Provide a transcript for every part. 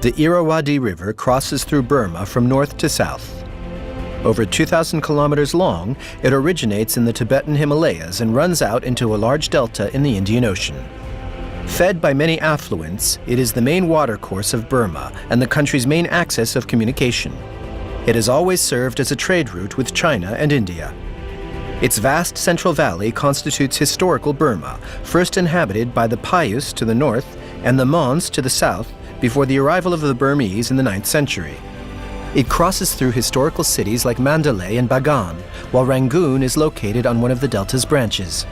The Irrawaddy River crosses through Burma from north to south. Over 2,000 kilometers long, it originates in the Tibetan Himalayas and runs out into a large delta in the Indian Ocean. Fed by many affluents, it is the main watercourse of Burma and the country's main axis of communication. It has always served as a trade route with China and India. Its vast central valley constitutes historical Burma, first inhabited by the Payus to the north and the Mons to the south, before the arrival of the Burmese in the 9th century. It crosses through historical cities like Mandalay and Bagan, while Rangoon is located on one of the delta's branches.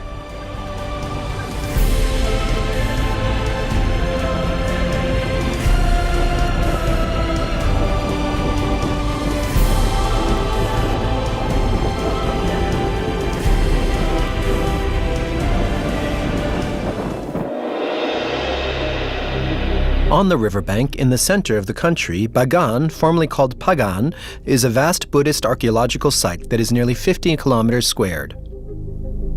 On the riverbank, in the center of the country, Bagan, formerly called Pagan, is a vast Buddhist archaeological site that is nearly 50 kilometers squared.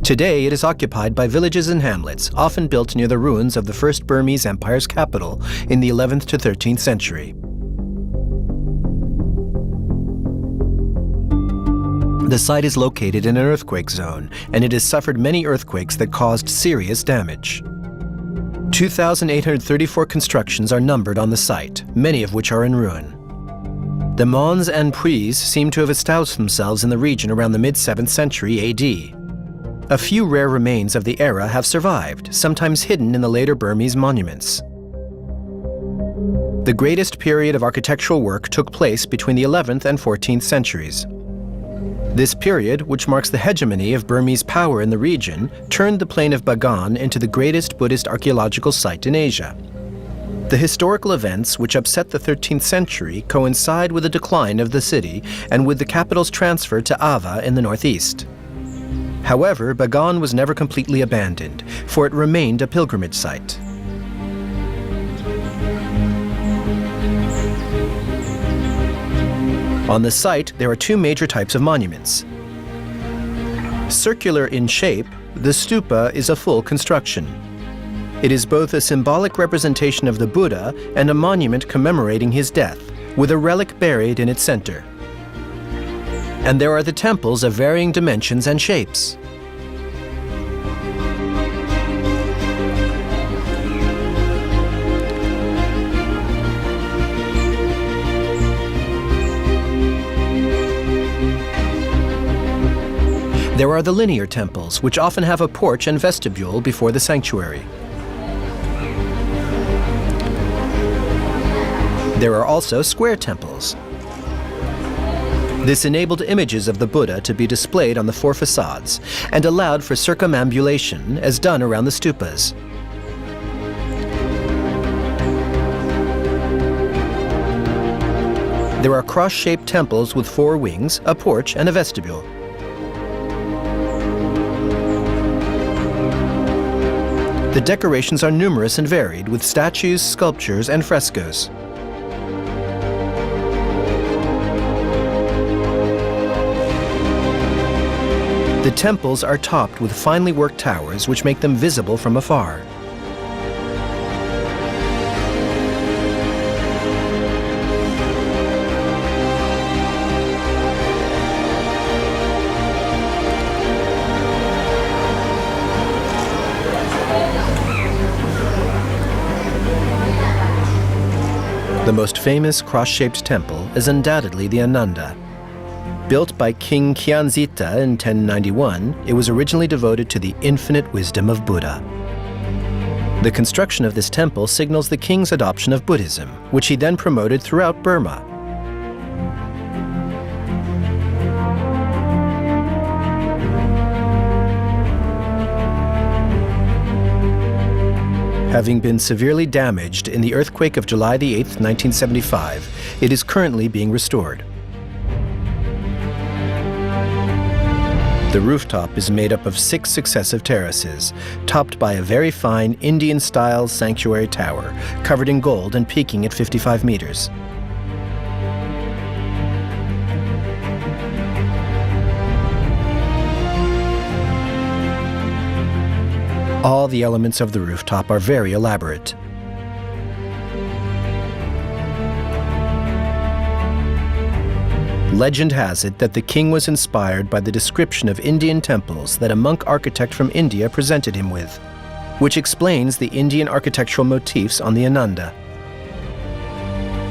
Today, it is occupied by villages and hamlets, often built near the ruins of the first Burmese Empire's capital in the 11th to 13th century. The site is located in an earthquake zone, and it has suffered many earthquakes that caused serious damage. 2,834 constructions are numbered on the site, many of which are in ruin. The Mons and Puis seem to have established themselves in the region around the mid-7th century AD. A few rare remains of the era have survived, sometimes hidden in the later Burmese monuments. The greatest period of architectural work took place between the 11th and 14th centuries. This period, which marks the hegemony of Burmese power in the region, turned the plain of Bagan into the greatest Buddhist archaeological site in Asia. The historical events which upset the 13th century coincide with the decline of the city and with the capital's transfer to Ava in the northeast. However, Bagan was never completely abandoned, for it remained a pilgrimage site. On the site, there are two major types of monuments. Circular in shape, the stupa is a full construction. It is both a symbolic representation of the Buddha and a monument commemorating his death, with a relic buried in its center. And there are the temples of varying dimensions and shapes. There are the linear temples, which often have a porch and vestibule before the sanctuary. There are also square temples. This enabled images of the Buddha to be displayed on the four facades and allowed for circumambulation, as done around the stupas. There are cross-shaped temples with four wings, a porch, and a vestibule. The decorations are numerous and varied, with statues, sculptures, and frescoes. The temples are topped with finely worked towers which make them visible from afar. The most famous cross-shaped temple is undoubtedly the Ananda. Built by King Kyanzita in 1091, it was originally devoted to the infinite wisdom of Buddha. The construction of this temple signals the king's adoption of Buddhism, which he then promoted throughout Burma. Having been severely damaged in the earthquake of July 8, 1975, it is currently being restored. The rooftop is made up of 6 successive terraces, topped by a very fine Indian-style sanctuary tower, covered in gold and peaking at 55 meters. All the elements of the rooftop are very elaborate. Legend has it that the king was inspired by the description of Indian temples that a monk architect from India presented him with, which explains the Indian architectural motifs on the Ananda.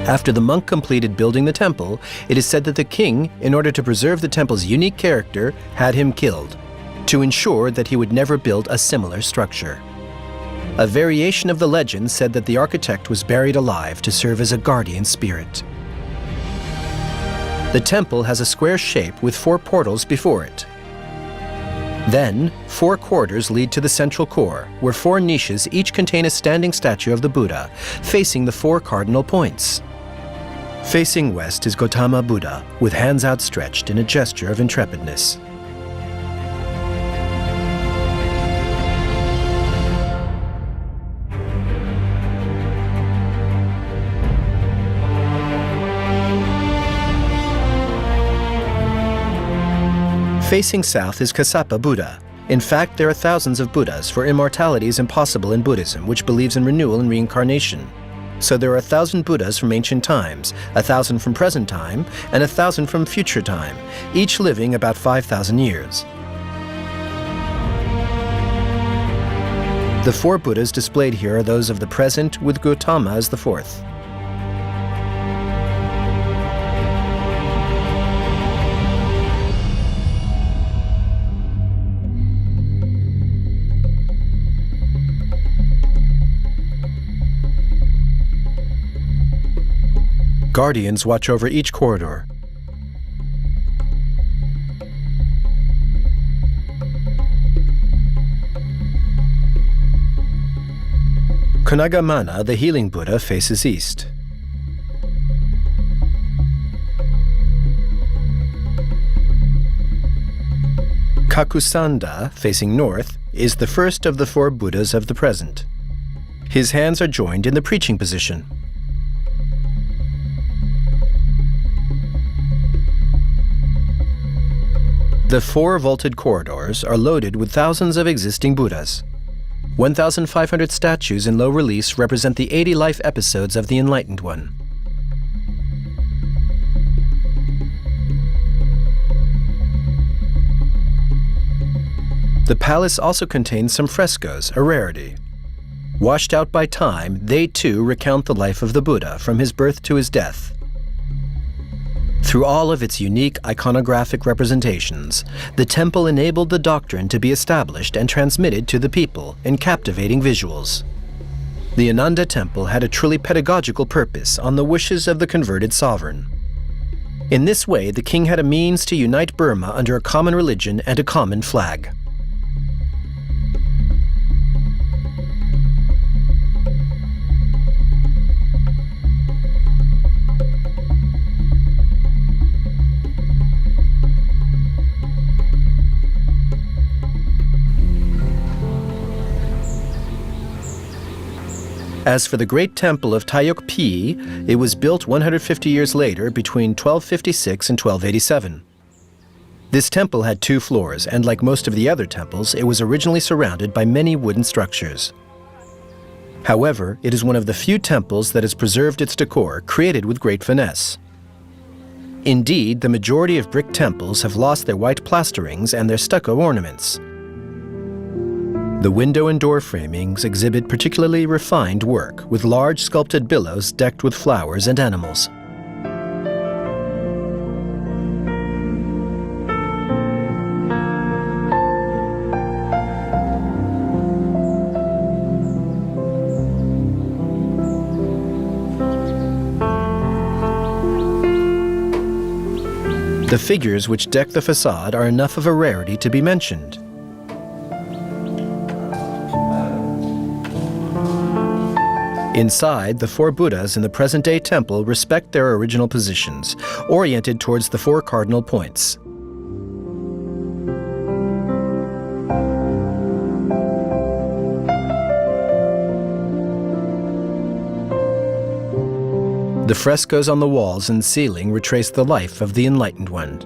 After the monk completed building the temple, it is said that the king, in order to preserve the temple's unique character, had him killed, to ensure that he would never build a similar structure. A variation of the legend said that the architect was buried alive to serve as a guardian spirit. The temple has a square shape with 4 portals before it. Then, 4 corridors lead to the central core, where 4 niches each contain a standing statue of the Buddha, facing the 4 cardinal points. Facing west is Gautama Buddha, with hands outstretched in a gesture of intrepidness. Facing south is Kassapa Buddha. In fact, there are thousands of Buddhas, for immortality is impossible in Buddhism, which believes in renewal and reincarnation. So there are 1,000 Buddhas from ancient times, 1,000 from present time, and 1,000 from future time, each living about 5,000 years. The 4 Buddhas displayed here are those of the present, with Gautama as the 4th. Guardians watch over each corridor. Konagamana, the healing Buddha, faces east. Kakusanda, facing north, is the first of the 4 Buddhas of the present. His hands are joined in the preaching position. The 4 vaulted corridors are loaded with thousands of existing Buddhas. 1,500 statues in low relief represent the 80 life episodes of the Enlightened One. The palace also contains some frescoes, a rarity. Washed out by time, they too recount the life of the Buddha from his birth to his death. Through all of its unique iconographic representations, the temple enabled the doctrine to be established and transmitted to the people in captivating visuals. The Ananda Temple had a truly pedagogical purpose on the wishes of the converted sovereign. In this way, the king had a means to unite Burma under a common religion and a common flag. As for the great temple of Tayok Pi, it was built 150 years later between 1256 and 1287. This temple had 2 floors, and like most of the other temples, it was originally surrounded by many wooden structures. However, it is one of the few temples that has preserved its decor, created with great finesse. Indeed, the majority of brick temples have lost their white plasterings and their stucco ornaments. The window and door framings exhibit particularly refined work, with large sculpted billows decked with flowers and animals. The figures which deck the facade are enough of a rarity to be mentioned. Inside, the four Buddhas in the present-day temple respect their original positions, oriented towards the four cardinal points. The frescoes on the walls and ceiling retrace the life of the Enlightened One.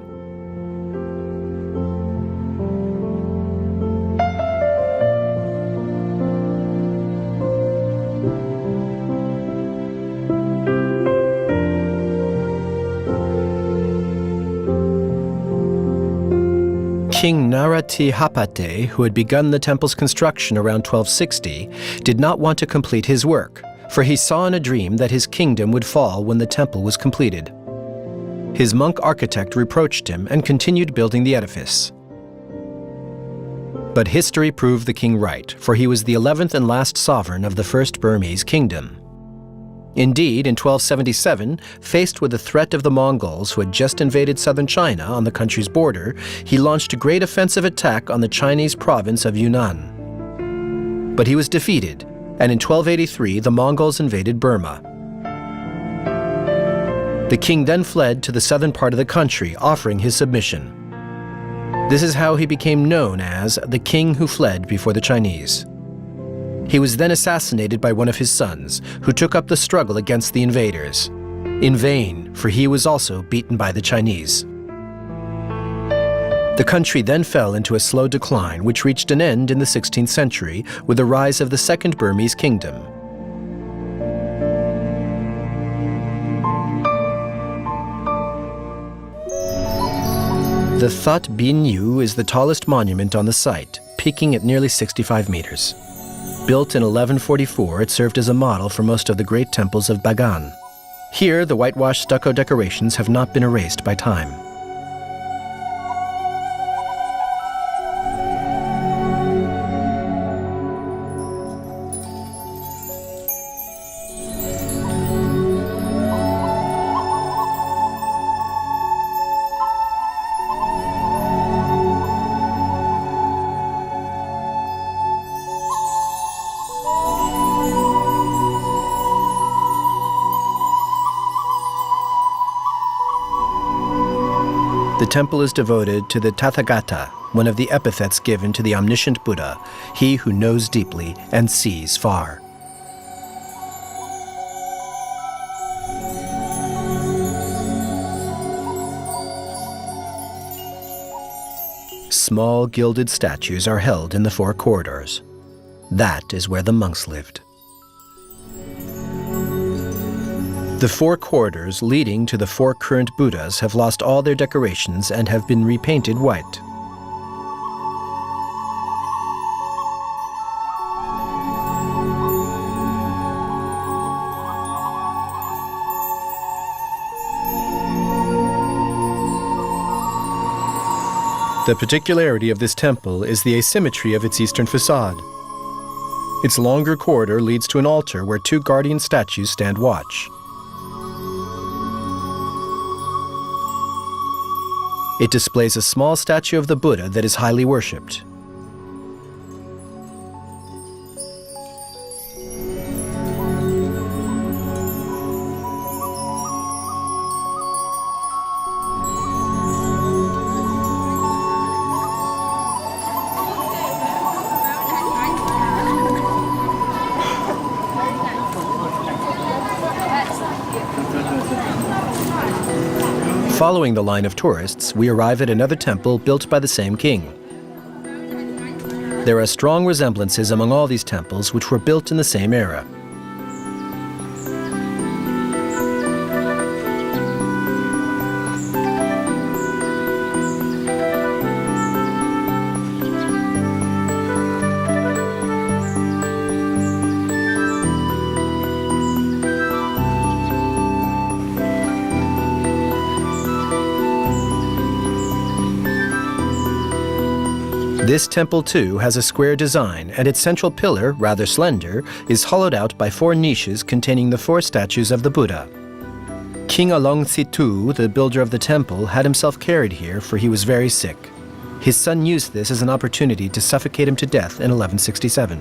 King Naratihapate, who had begun the temple's construction around 1260, did not want to complete his work, for he saw in a dream that his kingdom would fall when the temple was completed. His monk architect reproached him and continued building the edifice. But history proved the king right, for he was the 11th and last sovereign of the First Burmese Kingdom. Indeed, in 1277, faced with the threat of the Mongols who had just invaded southern China on the country's border, he launched a great offensive attack on the Chinese province of Yunnan. But he was defeated, and in 1283 the Mongols invaded Burma. The king then fled to the southern part of the country, offering his submission. This is how he became known as the king who fled before the Chinese. He was then assassinated by one of his sons, who took up the struggle against the invaders. In vain, for he was also beaten by the Chinese. The country then fell into a slow decline, which reached an end in the 16th century with the rise of the Second Burmese Kingdom. The That Bin Yu is the tallest monument on the site, peaking at nearly 65 meters. Built in 1144, it served as a model for most of the great temples of Bagan. Here, the whitewashed stucco decorations have not been erased by time. The temple is devoted to the Tathagata, one of the epithets given to the omniscient Buddha, he who knows deeply and sees far. Small gilded statues are held in the four corridors. That is where the monks lived. The four corridors leading to the four current Buddhas have lost all their decorations and have been repainted white. The particularity of this temple is the asymmetry of its eastern facade. Its longer corridor leads to an altar where two guardian statues stand watch. It displays a small statue of the Buddha that is highly worshipped. Following the line of tourists, we arrive at another temple built by the same king. There are strong resemblances among all these temples which were built in the same era. This temple, too, has a square design, and its central pillar, rather slender, is hollowed out by four niches containing the four statues of the Buddha. King Alongsitu, the builder of the temple, had himself carried here, for he was very sick. His son used this as an opportunity to suffocate him to death in 1167.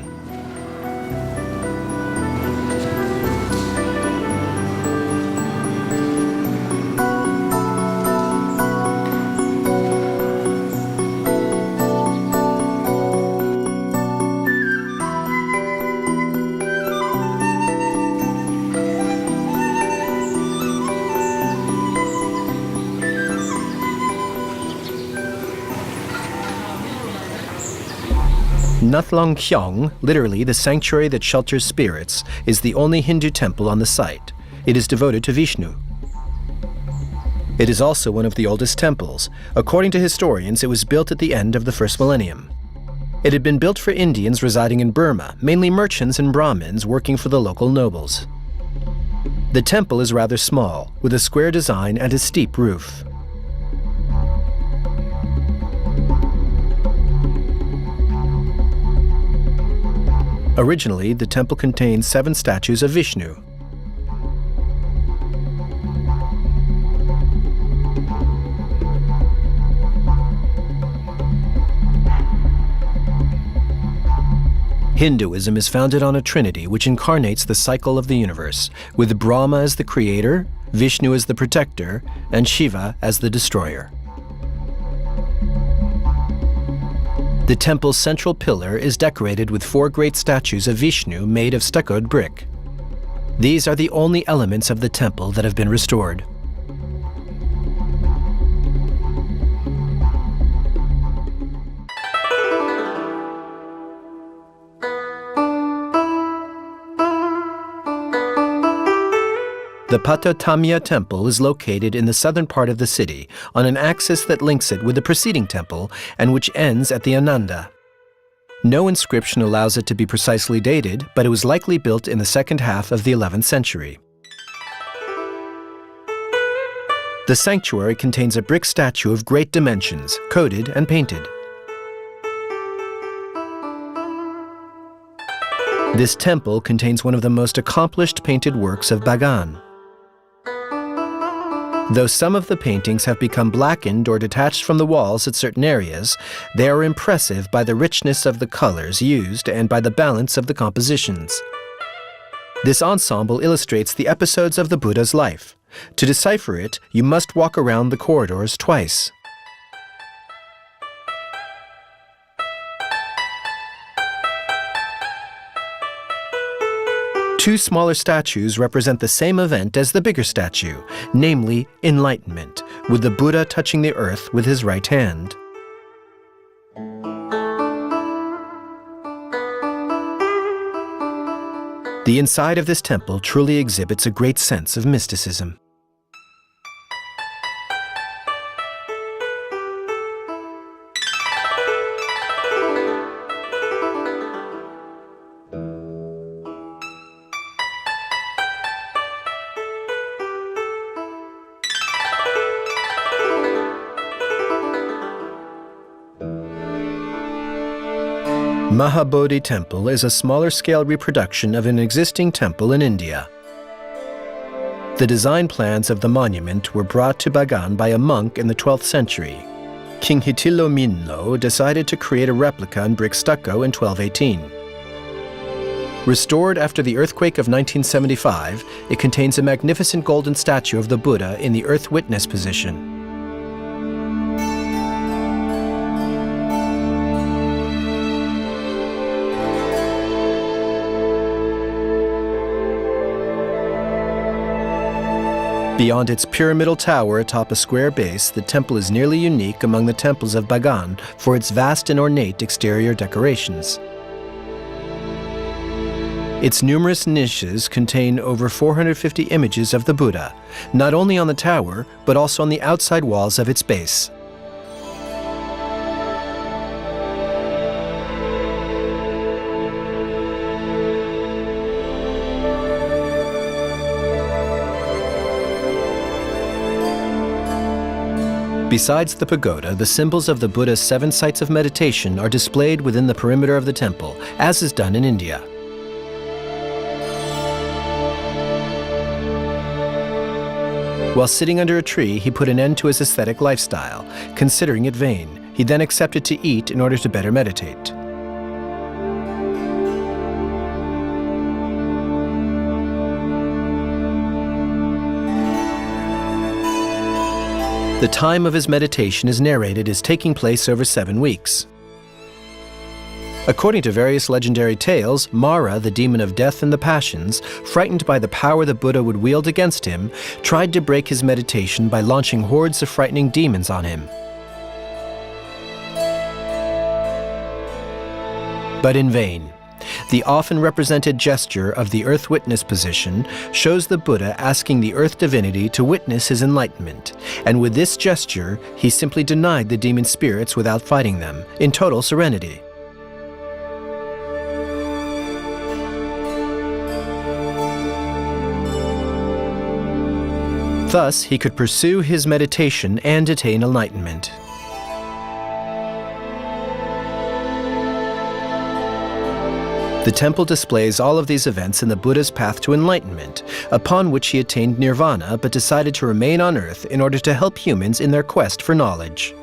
Nathlong Khyong, literally the sanctuary that shelters spirits, is the only Hindu temple on the site. It is devoted to Vishnu. It is also one of the oldest temples. According to historians, it was built at the end of the first millennium. It had been built for Indians residing in Burma, mainly merchants and Brahmins working for the local nobles. The temple is rather small, with a square design and a steep roof. Originally, the temple contained 7 statues of Vishnu. Hinduism is founded on a trinity which incarnates the cycle of the universe, with Brahma as the creator, Vishnu as the protector, and Shiva as the destroyer. The temple's central pillar is decorated with 4 great statues of Vishnu made of stuccoed brick. These are the only elements of the temple that have been restored. The Patotamya Temple is located in the southern part of the city, on an axis that links it with the preceding temple and which ends at the Ananda. No inscription allows it to be precisely dated, but it was likely built in the second half of the 11th century. The sanctuary contains a brick statue of great dimensions, coated and painted. This temple contains one of the most accomplished painted works of Bagan. Though some of the paintings have become blackened or detached from the walls at certain areas, they are impressive by the richness of the colors used and by the balance of the compositions. This ensemble illustrates the episodes of the Buddha's life. To decipher it, you must walk around the corridors twice. Two smaller statues represent the same event as the bigger statue, namely enlightenment, with the Buddha touching the earth with his right hand. The inside of this temple truly exhibits a great sense of mysticism. Mahabodhi Temple is a smaller-scale reproduction of an existing temple in India. The design plans of the monument were brought to Bagan by a monk in the 12th century. King Hitilo Minlo decided to create a replica in brick stucco in 1218. Restored after the earthquake of 1975, it contains a magnificent golden statue of the Buddha in the earth witness position. Beyond its pyramidal tower atop a square base, the temple is nearly unique among the temples of Bagan for its vast and ornate exterior decorations. Its numerous niches contain over 450 images of the Buddha, not only on the tower, but also on the outside walls of its base. Besides the pagoda, the symbols of the Buddha's 7 sites of meditation are displayed within the perimeter of the temple, as is done in India. While sitting under a tree, he put an end to his ascetic lifestyle, considering it vain. He then accepted to eat in order to better meditate. The time of his meditation is narrated as taking place over 7 weeks. According to various legendary tales, Mara, the demon of death and the passions, frightened by the power the Buddha would wield against him, tried to break his meditation by launching hordes of frightening demons on him. But in vain. The often represented gesture of the earth witness position shows the Buddha asking the earth divinity to witness his enlightenment, and with this gesture, he simply denied the demon spirits without fighting them, in total serenity. Thus, he could pursue his meditation and attain enlightenment. The temple displays all of these events in the Buddha's path to enlightenment, upon which he attained nirvana but decided to remain on earth in order to help humans in their quest for knowledge.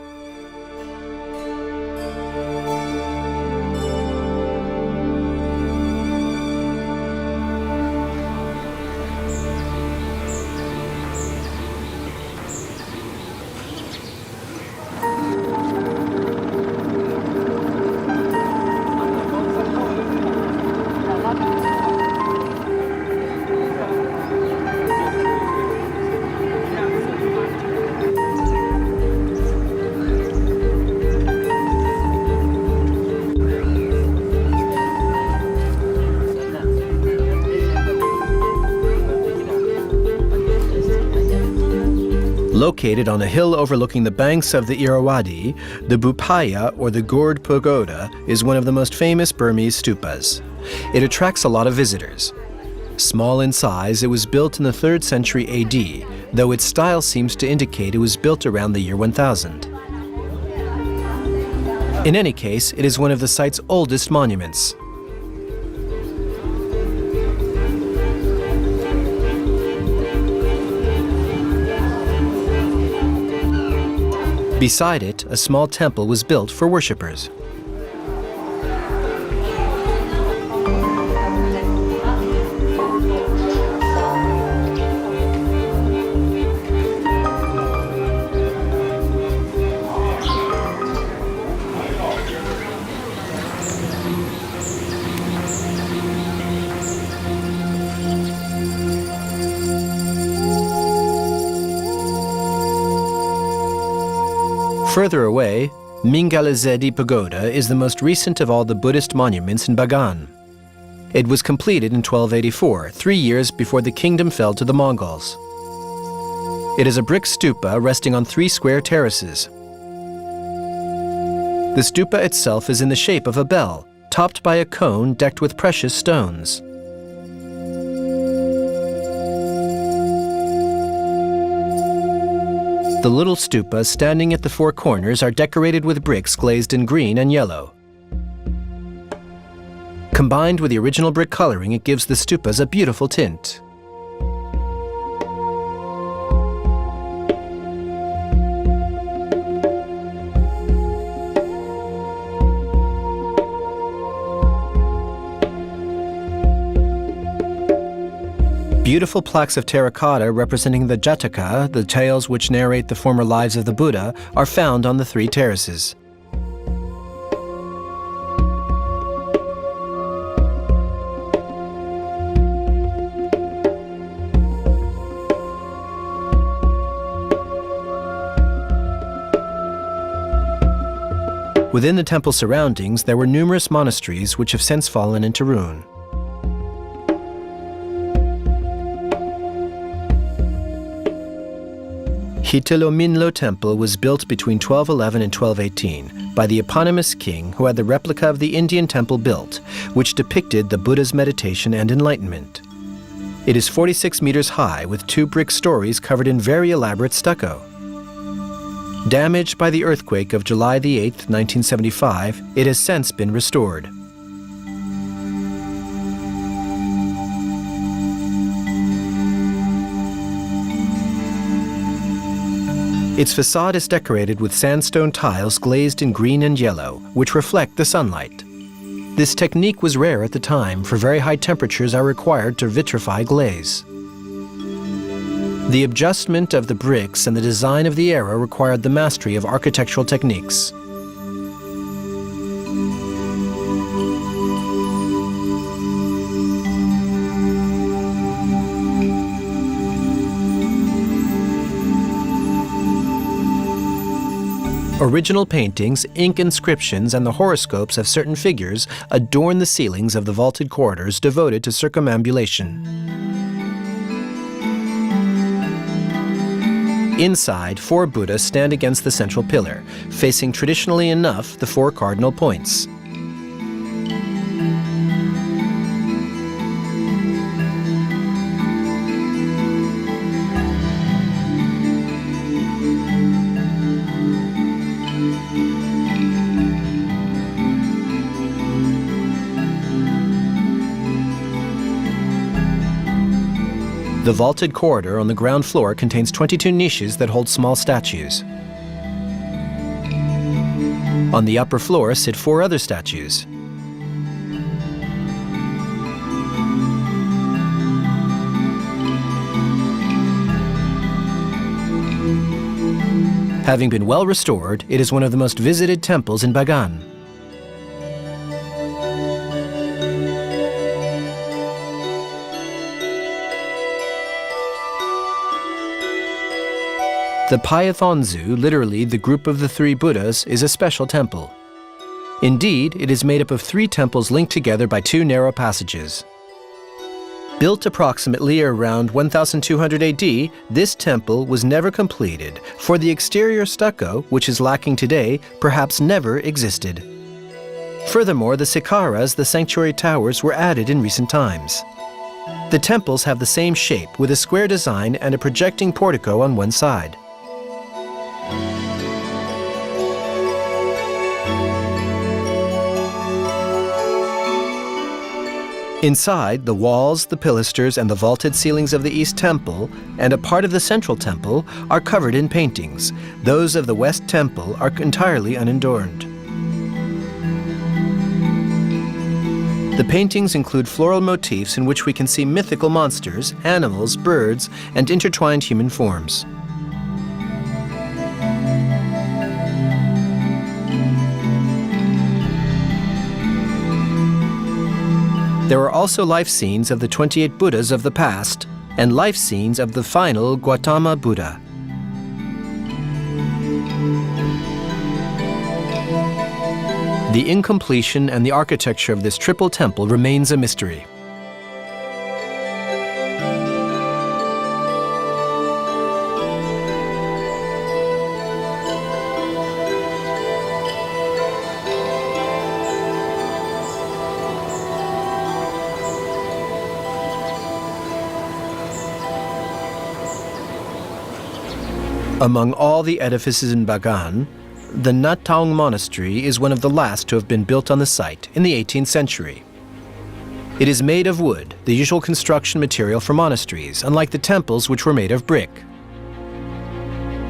Located on a hill overlooking the banks of the Irrawaddy, the Bupaya, or the Gourd Pagoda, is one of the most famous Burmese stupas. It attracts a lot of visitors. Small in size, it was built in the 3rd century AD, though its style seems to indicate it was built around the year 1000. In any case, it is one of the site's oldest monuments. Beside it, a small temple was built for worshippers. Further away, Mingalazedi Pagoda is the most recent of all the Buddhist monuments in Bagan. It was completed in 1284, 3 years before the kingdom fell to the Mongols. It is a brick stupa resting on 3 square terraces. The stupa itself is in the shape of a bell, topped by a cone decked with precious stones. The little stupas standing at the 4 corners are decorated with bricks glazed in green and yellow. Combined with the original brick coloring, it gives the stupas a beautiful tint. Beautiful plaques of terracotta representing the Jataka, the tales which narrate the former lives of the Buddha, are found on the 3 terraces. Within the temple surroundings, there were numerous monasteries which have since fallen into ruin. Hitilominlo Temple was built between 1211 and 1218 by the eponymous king who had the replica of the Indian temple built, which depicted the Buddha's meditation and enlightenment. It is 46 meters high with 2 brick stories covered in very elaborate stucco. Damaged by the earthquake of July 8, 1975, it has since been restored. Its facade is decorated with sandstone tiles glazed in green and yellow, which reflect the sunlight. This technique was rare at the time, for very high temperatures are required to vitrify glaze. The adjustment of the bricks and the design of the era required the mastery of architectural techniques. Original paintings, ink inscriptions, and the horoscopes of certain figures adorn the ceilings of the vaulted corridors devoted to circumambulation. Inside, 4 Buddhas stand against the central pillar, facing traditionally enough the 4 cardinal points. The vaulted corridor on the ground floor contains 22 niches that hold small statues. On the upper floor sit 4 other statues. Having been well restored, it is one of the most visited temples in Bagan. The Payathonzu, literally the group of the 3 Buddhas, is a special temple. Indeed, it is made up of 3 temples linked together by 2 narrow passages. Built approximately around 1200 AD, this temple was never completed, for the exterior stucco, which is lacking today, perhaps never existed. Furthermore, the sikharas, the sanctuary towers, were added in recent times. The temples have the same shape, with a square design and a projecting portico on one side. Inside, the walls, the pilasters, and the vaulted ceilings of the East Temple, and a part of the Central Temple, are covered in paintings. Those of the West Temple are entirely unadorned. The paintings include floral motifs in which we can see mythical monsters, animals, birds, and intertwined human forms. There are also life scenes of the 28 Buddhas of the past and life scenes of the final Gautama Buddha. The incompletion and the architecture of this triple temple remains a mystery. Among all the edifices in Bagan, the Nataung Monastery is one of the last to have been built on the site in the 18th century. It is made of wood, the usual construction material for monasteries, unlike the temples which were made of brick.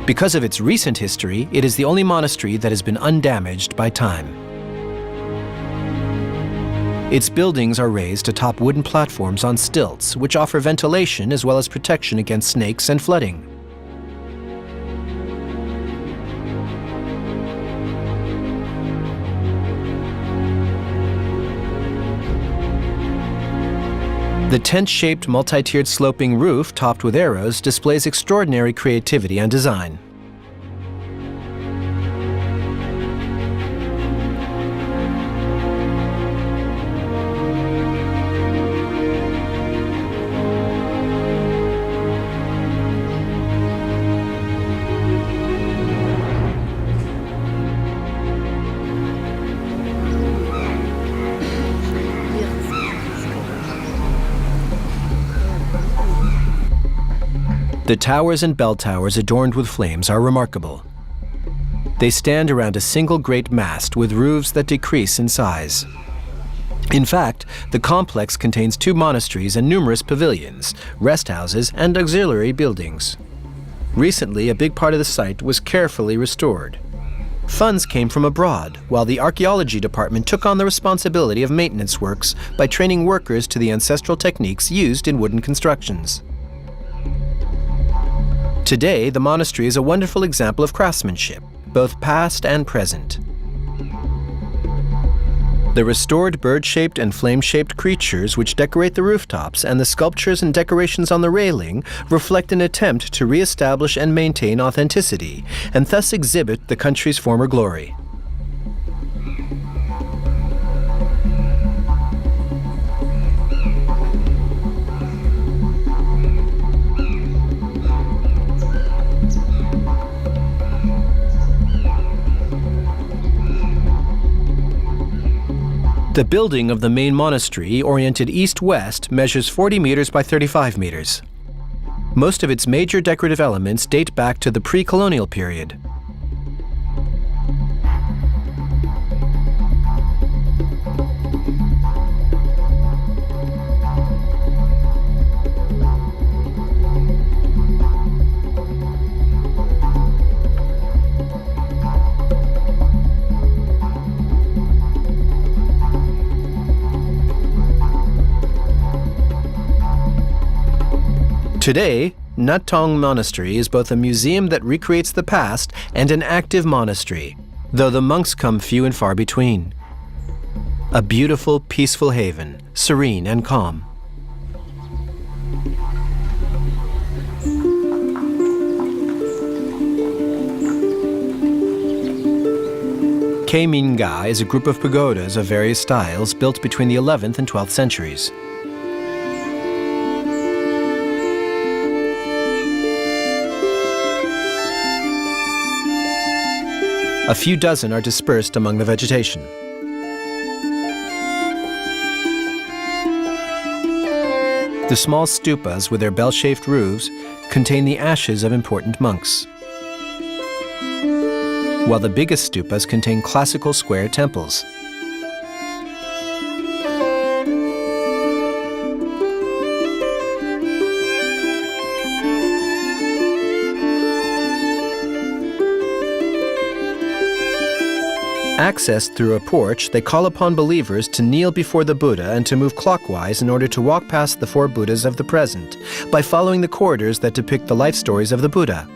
Because of its recent history, it is the only monastery that has been undamaged by time. Its buildings are raised atop wooden platforms on stilts, which offer ventilation as well as protection against snakes and flooding. The tent-shaped multi-tiered sloping roof topped with arrows displays extraordinary creativity and design. The towers and bell towers adorned with flames are remarkable. They stand around a single great mast with roofs that decrease in size. In fact, the complex contains 2 monasteries and numerous pavilions, rest houses, and auxiliary buildings. Recently, a big part of the site was carefully restored. Funds came from abroad, while the archaeology department took on the responsibility of maintenance works by training workers to the ancestral techniques used in wooden constructions. Today, the monastery is a wonderful example of craftsmanship, both past and present. The restored bird-shaped and flame-shaped creatures which decorate the rooftops and the sculptures and decorations on the railing reflect an attempt to re-establish and maintain authenticity, and thus exhibit the country's former glory. The building of the main monastery, oriented east-west, measures 40 meters by 35 meters. Most of its major decorative elements date back to the pre-colonial period. Today, Nattong Monastery is both a museum that recreates the past and an active monastery, though the monks come few and far between. A beautiful, peaceful haven, serene and calm. Keiminga is a group of pagodas of various styles built between the 11th and 12th centuries. A few dozen are dispersed among the vegetation. The small stupas with their bell-shaped roofs contain the ashes of important monks, while the biggest stupas contain classical square temples. Accessed through a porch, they call upon believers to kneel before the Buddha and to move clockwise in order to walk past the four Buddhas of the present, by following the corridors that depict the life stories of the Buddha.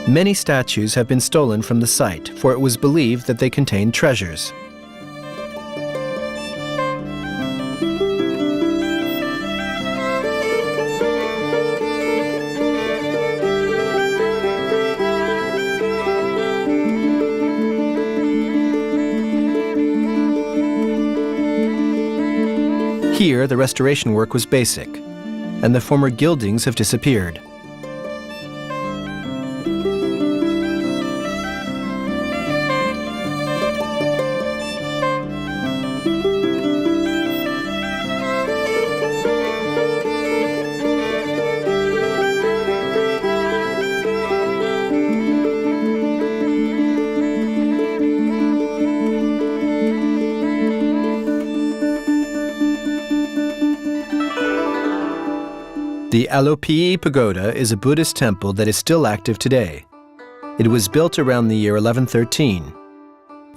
Many statues have been stolen from the site, for it was believed that they contained treasures. Here, the restoration work was basic, and the former gildings have disappeared. The Alopii Pagoda is a Buddhist temple that is still active today. It was built around the year 1113.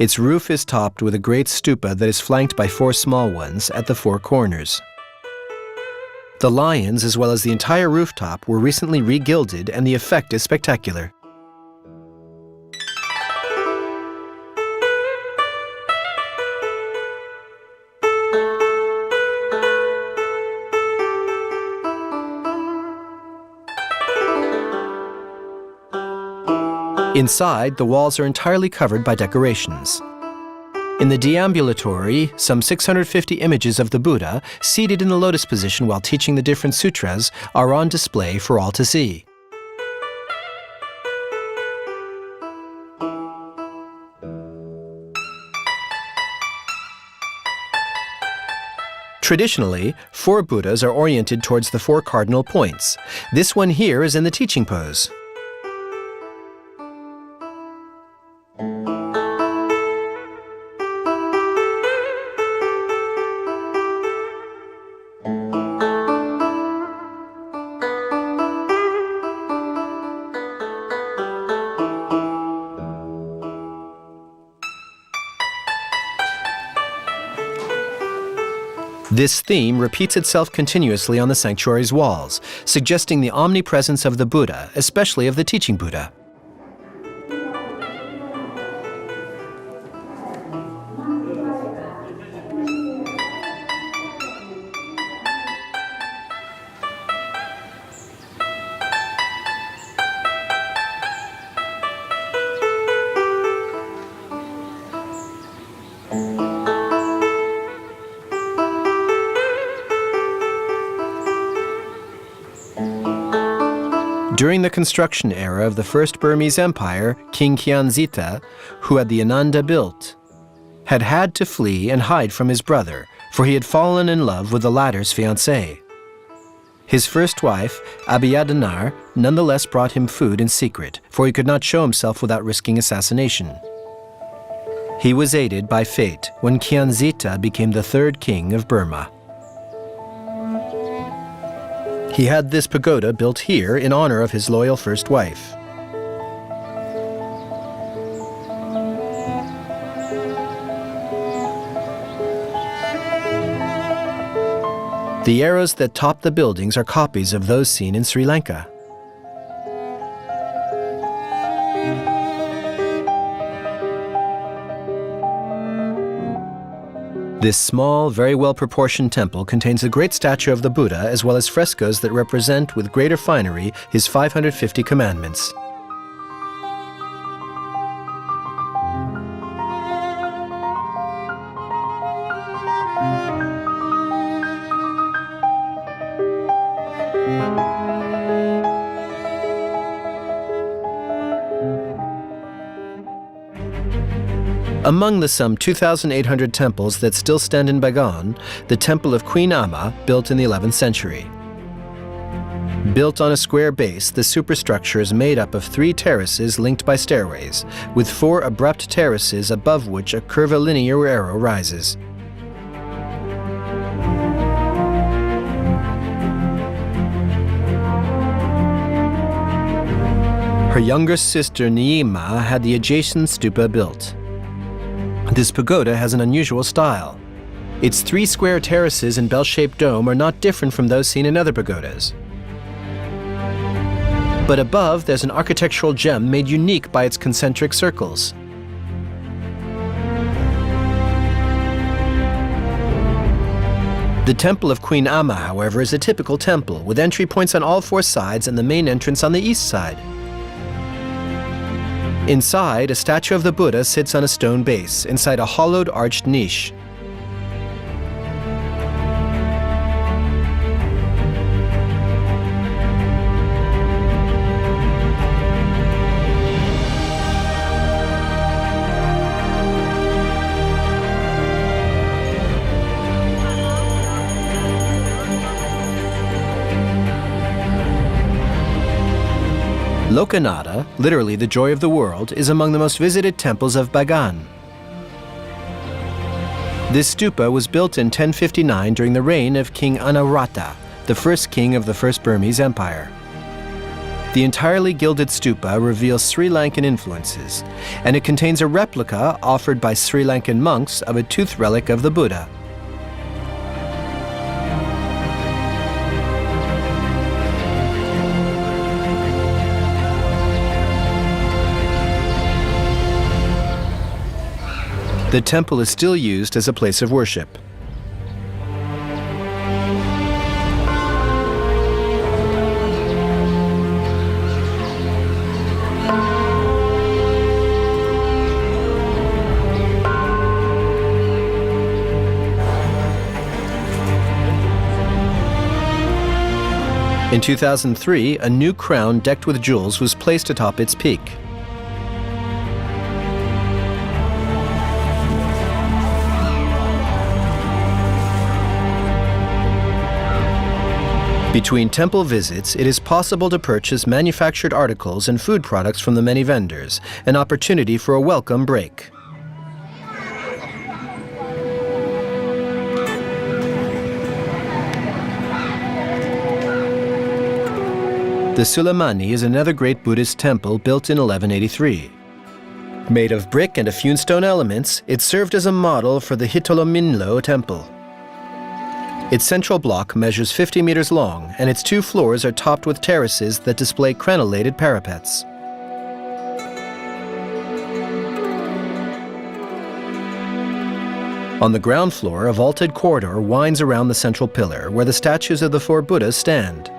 Its roof is topped with a great stupa that is flanked by four small ones at the four corners. The lions, as well as the entire rooftop, were recently re-gilded, and the effect is spectacular. Inside, the walls are entirely covered by decorations. In the deambulatory, some 650 images of the Buddha, seated in the lotus position while teaching the different sutras, are on display for all to see. Traditionally, four Buddhas are oriented towards the four cardinal points. This one here is in the teaching pose. This theme repeats itself continuously on the sanctuary's walls, suggesting the omnipresence of the Buddha, especially of the teaching Buddha. During the construction era of the First Burmese Empire, King Kyanzita, who had the Ananda built, had to flee and hide from his brother, for he had fallen in love with the latter's fiancée. His first wife, Abiyadanar, nonetheless brought him food in secret, for he could not show himself without risking assassination. He was aided by fate when Kyanzita became the third king of Burma. He had this pagoda built here in honor of his loyal first wife. The arrows that top the buildings are copies of those seen in Sri Lanka. This small, very well-proportioned temple contains a great statue of the Buddha as well as frescoes that represent with greater finery his 550 commandments. Among the some 2,800 temples that still stand in Bagan, the Temple of Queen Amma, built in the 11th century. Built on a square base, the superstructure is made up of 3 terraces linked by stairways, with 4 abrupt terraces above which a curvilinear arrow rises. Her younger sister Nyima had the adjacent stupa built. This pagoda has an unusual style. Its 3 square terraces and bell-shaped dome are not different from those seen in other pagodas. But above, there's an architectural gem made unique by its concentric circles. The Temple of Queen Amma, however, is a typical temple, with entry points on all 4 sides and the main entrance on the east side. Inside, a statue of the Buddha sits on a stone base, inside a hollowed arched niche. Lokanada, literally the joy of the world, is among the most visited temples of Bagan. This stupa was built in 1059 during the reign of King Anawrahta, the first king of the First Burmese Empire. The entirely gilded stupa reveals Sri Lankan influences, and it contains a replica offered by Sri Lankan monks of a tooth relic of the Buddha. The temple is still used as a place of worship. In 2003, a new crown decked with jewels was placed atop its peak. Between temple visits, it is possible to purchase manufactured articles and food products from the many vendors, an opportunity for a welcome break. The Sulamani is another great Buddhist temple built in 1183. Made of brick and a few stone elements, it served as a model for the Hitolominlo temple. Its central block measures 50 meters long, and its 2 floors are topped with terraces that display crenellated parapets. On the ground floor, a vaulted corridor winds around the central pillar, where the statues of the 4 Buddhas stand.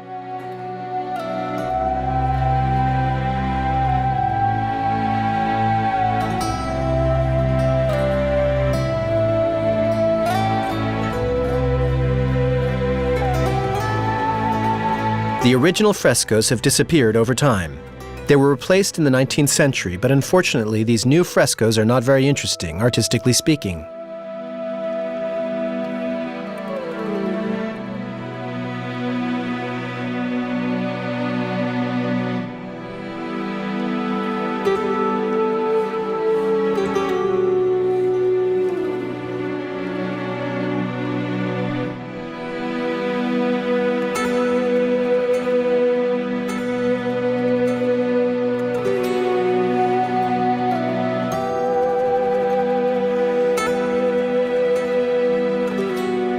The original frescoes have disappeared over time. They were replaced in the 19th century, but unfortunately these new frescoes are not very interesting, artistically speaking.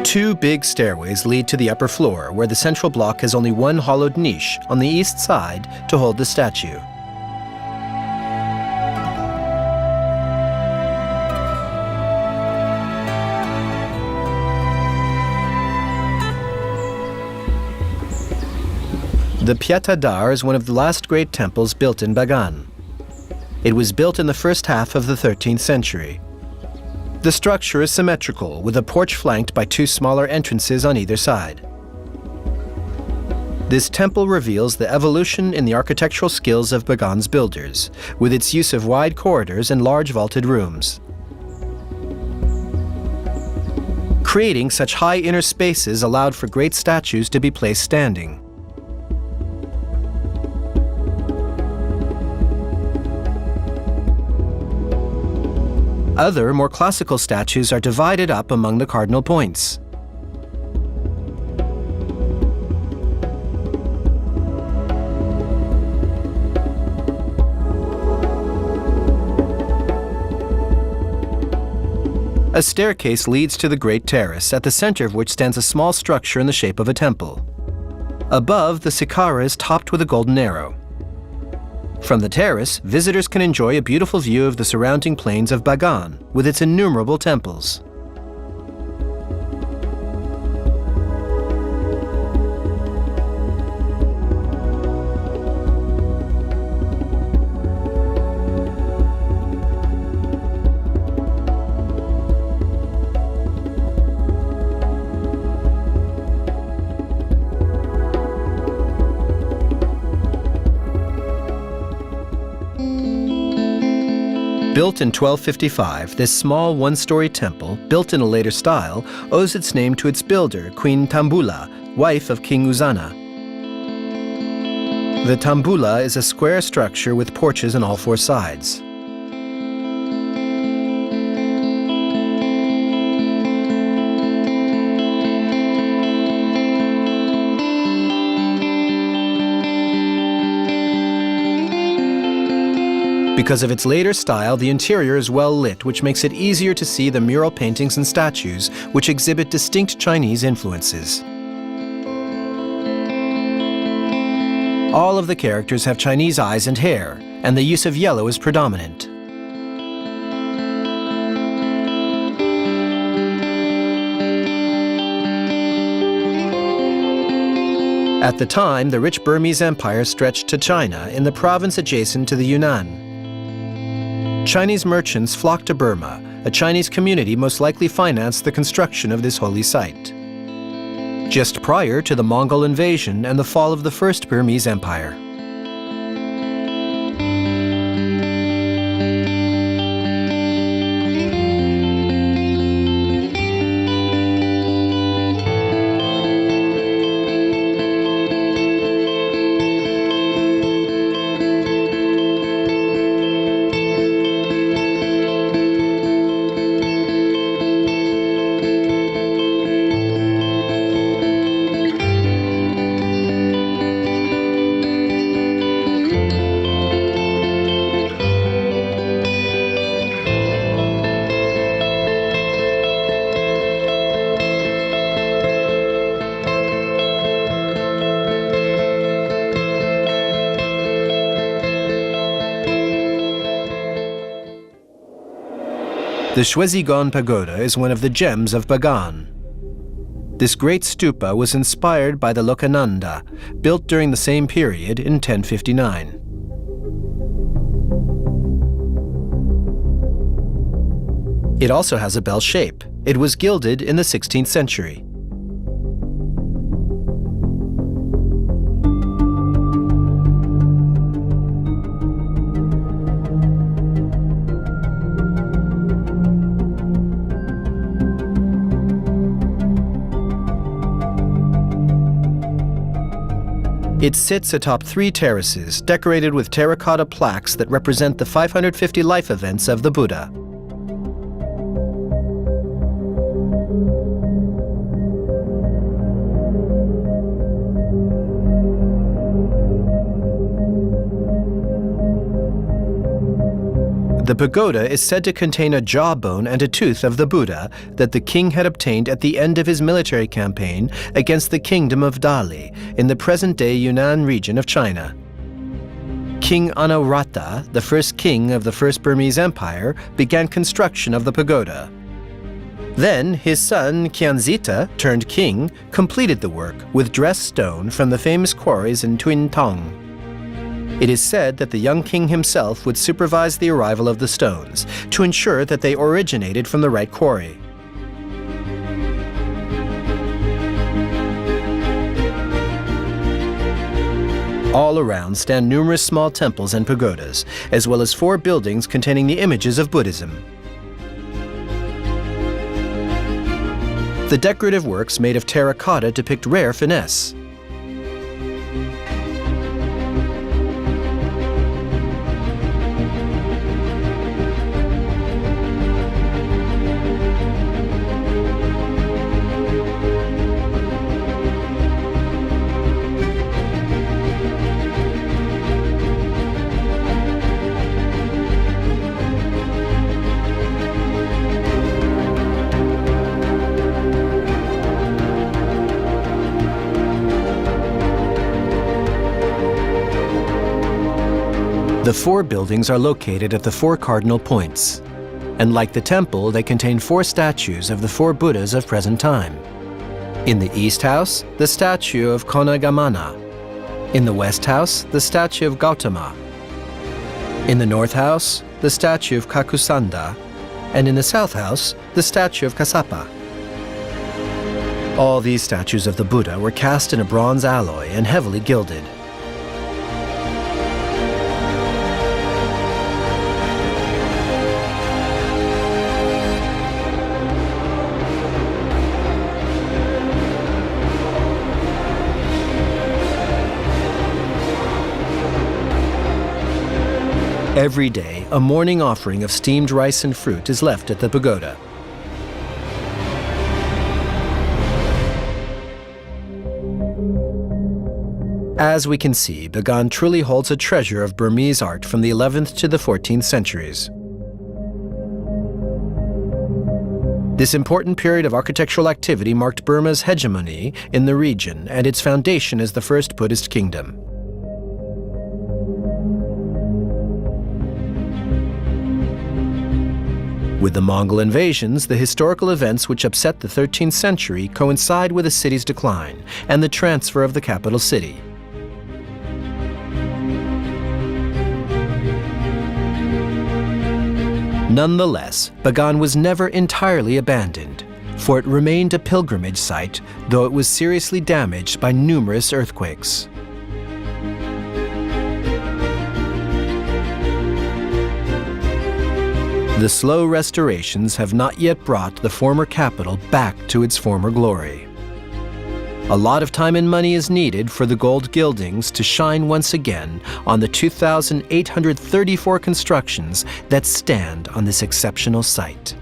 Two big stairways lead to the upper floor, where the central block has only one hollowed niche on the east side to hold the statue. The Pieta Dar is one of the last great temples built in Bagan. It was built in the first half of the 13th century. The structure is symmetrical, with a porch flanked by 2 smaller entrances on either side. This temple reveals the evolution in the architectural skills of Bagan's builders, with its use of wide corridors and large vaulted rooms. Creating such high inner spaces allowed for great statues to be placed standing. Other, more classical statues are divided up among the cardinal points. A staircase leads to the Great Terrace, at the center of which stands a small structure in the shape of a temple. Above, the Sikara is topped with a golden arrow. From the terrace, visitors can enjoy a beautiful view of the surrounding plains of Bagan, with its innumerable temples. Built in 1255, this small one-story temple, built in a later style, owes its name to its builder, Queen Tambula, wife of King Uzana. The Tambula is a square structure with porches on all 4 sides. Because of its later style, the interior is well lit, which makes it easier to see the mural paintings and statues, which exhibit distinct Chinese influences. All of the characters have Chinese eyes and hair, and the use of yellow is predominant. At the time, the rich Burmese Empire stretched to China in the province adjacent to the Yunnan. Chinese merchants flocked to Burma. A Chinese community most likely financed the construction of this holy site. Just prior to the Mongol invasion and the fall of the First Burmese Empire. The Shwezigon Pagoda is one of the gems of Bagan. This great stupa was inspired by the Lokananda, built during the same period in 1059. It also has a bell shape. It was gilded in the 16th century. It sits atop 3 terraces decorated with terracotta plaques that represent the 550 life events of the Buddha. The pagoda is said to contain a jawbone and a tooth of the Buddha that the king had obtained at the end of his military campaign against the kingdom of Dali in the present-day Yunnan region of China. King Anawrahta, the first king of the First Burmese Empire, began construction of the pagoda. Then his son Kyanzita, turned king, completed the work with dressed stone from the famous quarries in Tuin Tong. It is said that the young king himself would supervise the arrival of the stones to ensure that they originated from the right quarry. All around stand numerous small temples and pagodas, as well as 4 buildings containing the images of Buddhism. The decorative works made of terracotta depict rare finesse. The 4 buildings are located at the 4 cardinal points, and like the temple, they contain 4 statues of the 4 Buddhas of present time. In the East House, the statue of Konagamana. In the West House, the statue of Gautama. In the North House, the statue of Kakusanda, and in the South House, the statue of Kasapa. All these statues of the Buddha were cast in a bronze alloy and heavily gilded. Every day, a morning offering of steamed rice and fruit is left at the pagoda. As we can see, Bagan truly holds a treasure of Burmese art from the 11th to the 14th centuries. This important period of architectural activity marked Burma's hegemony in the region and its foundation as the first Buddhist kingdom. With the Mongol invasions, the historical events which upset the 13th century coincide with the city's decline and the transfer of the capital city. Nonetheless, Bagan was never entirely abandoned, for it remained a pilgrimage site, though it was seriously damaged by numerous earthquakes. The slow restorations have not yet brought the former capital back to its former glory. A lot of time and money is needed for the gold gildings to shine once again on the 2,834 constructions that stand on this exceptional site.